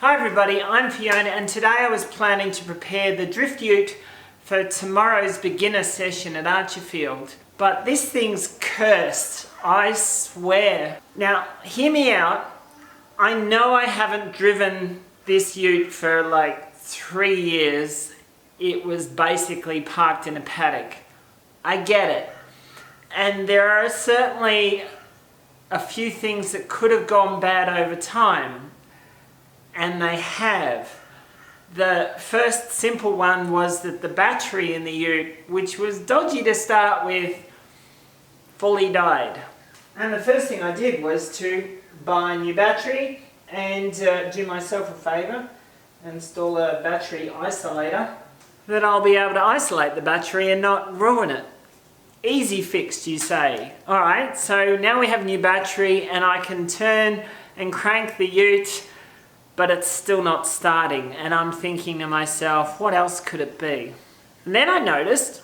Hi everybody, I'm Fiona and today I was planning to prepare the drift ute for tomorrow's beginner session at Archie. But this thing's cursed, I swear. Now, hear me out. I know I haven't driven this ute for like 3 years. It was basically parked in a paddock. I get it. And there are certainly a few things that could have gone bad over time. And they have. The first simple one was that the battery in the ute, which was dodgy to start with, fully died. And the first thing I did was to buy a new battery and do myself a favour, install a battery isolator, that I'll be able to isolate the battery and not ruin it. Easy fix, you say. Alright, so now we have a new battery and I can turn and crank the ute, but it's still not starting, and I'm thinking to myself, what else could it be? And then I noticed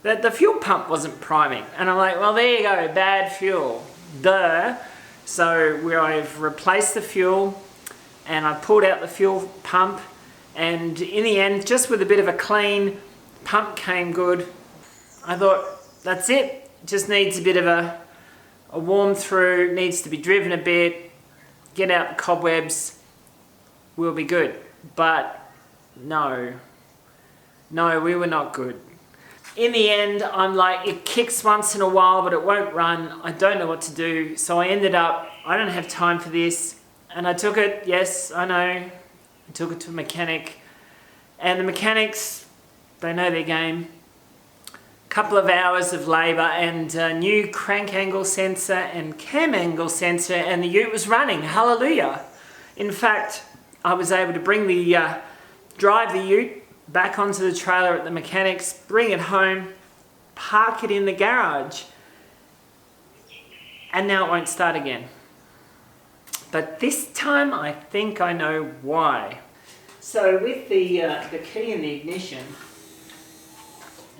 that the fuel pump wasn't priming, and I'm like, well, there you go, bad fuel, duh. So I've replaced the fuel, and I pulled out the fuel pump, and in the end, just with a bit of a clean, pump came good. I thought, that's it, just needs a bit of a warm through, needs to be driven a bit, get out the cobwebs, we'll be good. But no, we were not good. In the end, I'm like, it kicks once in a while, but it won't run. I don't know what to do. So I ended up, I don't have time for this. And I took it, yes, I know, I took it to a mechanic. And the mechanics, they know their game. Couple of hours of labour and a new crank angle sensor and cam angle sensor, and the ute was running, hallelujah. In fact, I was able to bring drive the ute back onto the trailer at the mechanics, bring it home, park it in the garage, and now it won't start again. But this time I think I know why. So with the key in the ignition,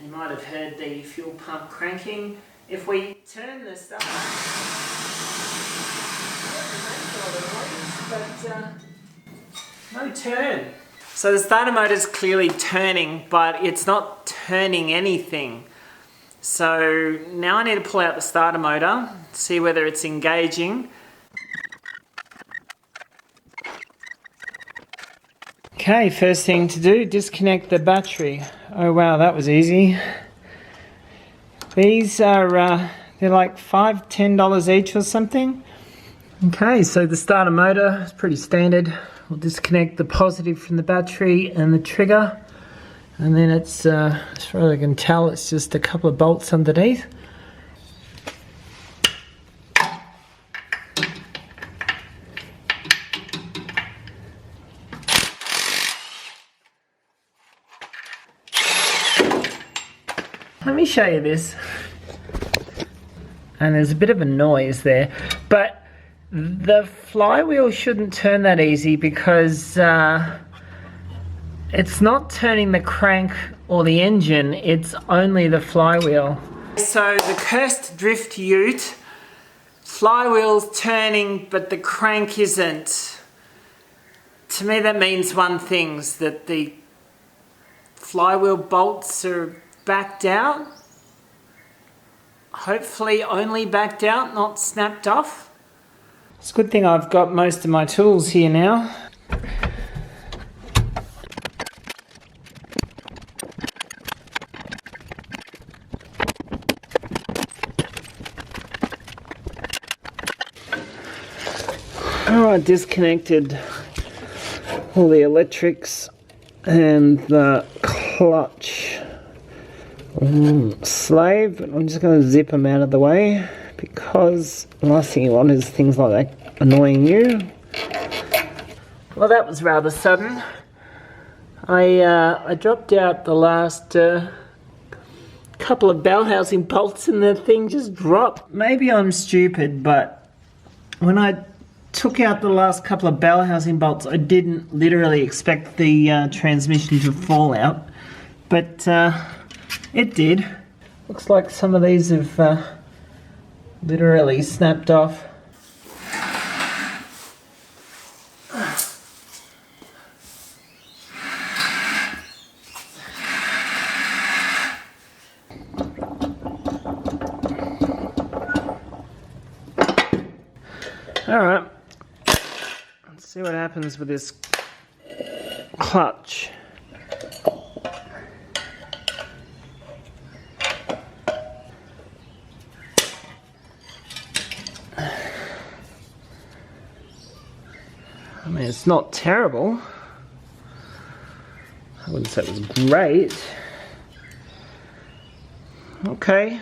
you might have heard the fuel pump cranking. If we turn the stuff but no turn. So the starter motor is clearly turning, but it's not turning anything. So now I need to pull out the starter motor, see whether it's engaging. Okay, first thing to do, disconnect the battery. Oh wow, that was easy. These are, they're like $5, $10 each or something. Okay, so the starter motor is pretty standard. We'll disconnect the positive from the battery and the trigger. And then it's, as far as I can tell, it's just a couple of bolts underneath. Let me show you this. And there's a bit of a noise there, but the flywheel shouldn't turn that easy because it's not turning the crank or the engine, it's only the flywheel. So the cursed drift ute, flywheel's turning but the crank isn't. To me that means one thing, that the flywheel bolts are backed out. Hopefully only backed out, not snapped off. It's a good thing I've got most of my tools here now. Alright, disconnected all the electrics and the clutch slave. I'm just going to zip them out of the way because the last thing you want is things like that annoying you. Well, that was rather sudden. I dropped out the last couple of bell housing bolts and the thing just dropped. Maybe I'm stupid, but when I took out the last couple of bell housing bolts, I didn't literally expect the transmission to fall out, but it did. Looks like some of these have literally snapped off. See what happens with this clutch. I mean, it's not terrible. I wouldn't say it was great. Okay.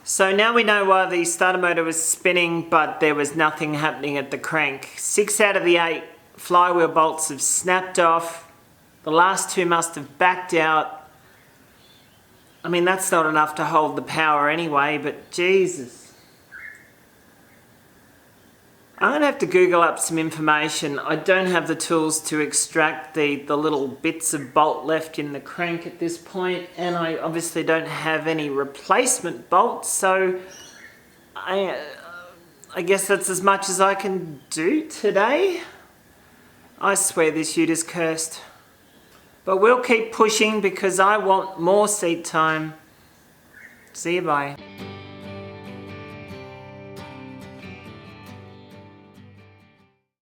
So now we know why the starter motor was spinning, but there was nothing happening at the crank. 6 out of the 8 flywheel bolts have snapped off. The last 2 must have backed out. I mean, that's not enough to hold the power anyway, but Jesus. I'm going to have to Google up some information. I don't have the tools to extract the little bits of bolt left in the crank at this point, and I obviously don't have any replacement bolts, so I guess that's as much as I can do today. I swear this ute is cursed. But we'll keep pushing because I want more seat time. See you, bye.